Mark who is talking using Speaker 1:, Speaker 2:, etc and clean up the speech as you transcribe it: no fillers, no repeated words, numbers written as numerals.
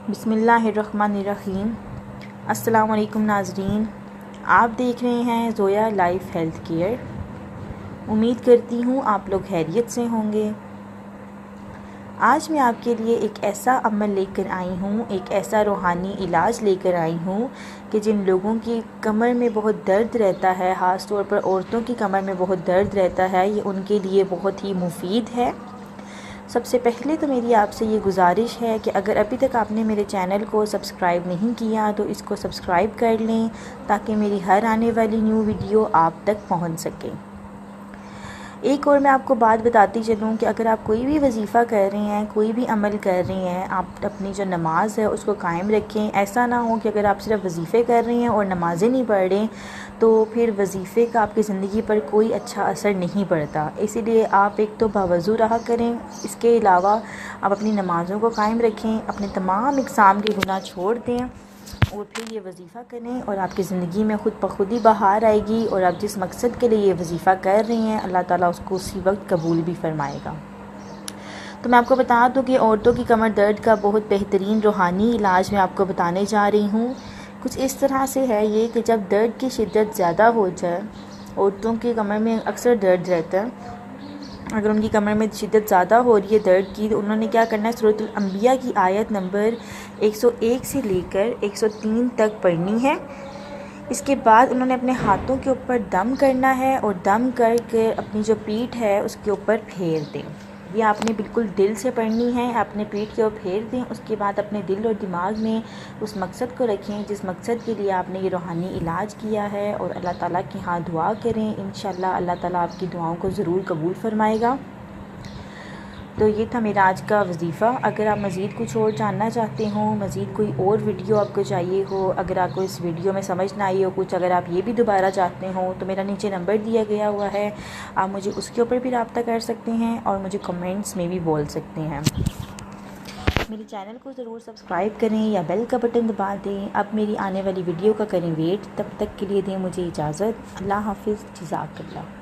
Speaker 1: बिस्मिल्लाहिर्रहमानिर्रहीम। अस्सलाम वालेकुम नाज़रीन, आप देख रहे हैं ज़ोया लाइफ हेल्थ केयर। उम्मीद करती हूँ आप लोग खैरियत से होंगे। आज मैं आपके लिए एक ऐसा अमल लेकर आई हूँ, एक ऐसा रूहानी इलाज लेकर आई हूँ कि जिन लोगों की कमर में बहुत दर्द रहता है, ख़ास तौर पर औरतों की कमर में बहुत दर्द रहता है, ये उनके लिए बहुत ही मुफीद है। सबसे पहले तो मेरी आपसे ये गुजारिश है कि अगर अभी तक आपने मेरे चैनल को सब्सक्राइब नहीं किया तो इसको सब्सक्राइब कर लें, ताकि मेरी हर आने वाली न्यू वीडियो आप तक पहुंच सके। एक और मैं आपको बात बताती चलूँ कि अगर आप कोई भी वजीफ़ा कर रहे हैं, कोई भी अमल कर रहे हैं, आप अपनी जो नमाज़ है उसको कायम रखें। ऐसा ना हो कि अगर आप सिर्फ वजीफ़े कर रहे हैं और नमाज़ें नहीं पढ़ रहे तो फिर वजीफ़े का आपकी ज़िंदगी पर कोई अच्छा असर नहीं पड़ता। इसीलिए आप एक तो बावज़ू रहा करें, इसके अलावा आप अपनी नमाज़ों को कायम रखें, अपने तमाम इक़साम के गुनाह छोड़ दें और फिर ये वजीफ़ा करें और आपकी ज़िंदगी में ख़ुद ब खुद ही बहार आएगी। और आप जिस मकसद के लिए ये वजीफ़ा कर रही हैं, अल्लाह ताला उसको उसी वक्त कबूल भी फ़रमाएगा। तो मैं आपको बता दूं कि औरतों की कमर दर्द का बहुत बेहतरीन रूहानी इलाज मैं आपको बताने जा रही हूँ। कुछ इस तरह से है ये कि जब दर्द की शिद्दत ज़्यादा हो जाए, औरतों की कमर में अक्सर दर्द रहता है, अगर उनकी कमर में शिद्दत ज़्यादा हो रही है दर्द की, तो उन्होंने क्या करना है, सूरतुल अंबिया की आयत नंबर 101 से लेकर 103 तक पढ़नी है। इसके बाद उन्होंने अपने हाथों के ऊपर दम करना है और दम करके अपनी जो पीठ है उसके ऊपर फेर दें। ये आपने बिल्कुल दिल से पढ़नी है, अपने पीठ के ऊपर फेर दें। उसके बाद अपने दिल और दिमाग में उस मकसद को रखें जिस मकसद के लिए आपने ये रूहानी इलाज किया है, और अल्लाह ताला के यहाँ दुआ करें। इंशाल्लाह अल्लाह ताला आपकी दुआओं को ज़रूर कबूल फ़रमाएगा। तो ये था मेरा आज का वजीफ़ा। अगर आप मज़ीद कुछ और जानना चाहते हो, मज़ीद कोई और वीडियो आपको चाहिए हो, अगर आपको इस वीडियो में समझ ना आई हो कुछ, अगर आप ये भी दोबारा चाहते हो, तो मेरा नीचे नंबर दिया गया हुआ है, आप मुझे उसके ऊपर भी रब्ता कर सकते हैं और मुझे कमेंट्स में भी बोल सकते हैं। मेरे चैनल को ज़रूर सब्सक्राइब करें या बेल का बटन दबा दें। अब मेरी आने वाली वीडियो का करें वेट। तब तक के लिए दें मुझे इजाज़त। अल्लाह हाफ़िज़। जज़ाकल्लाह।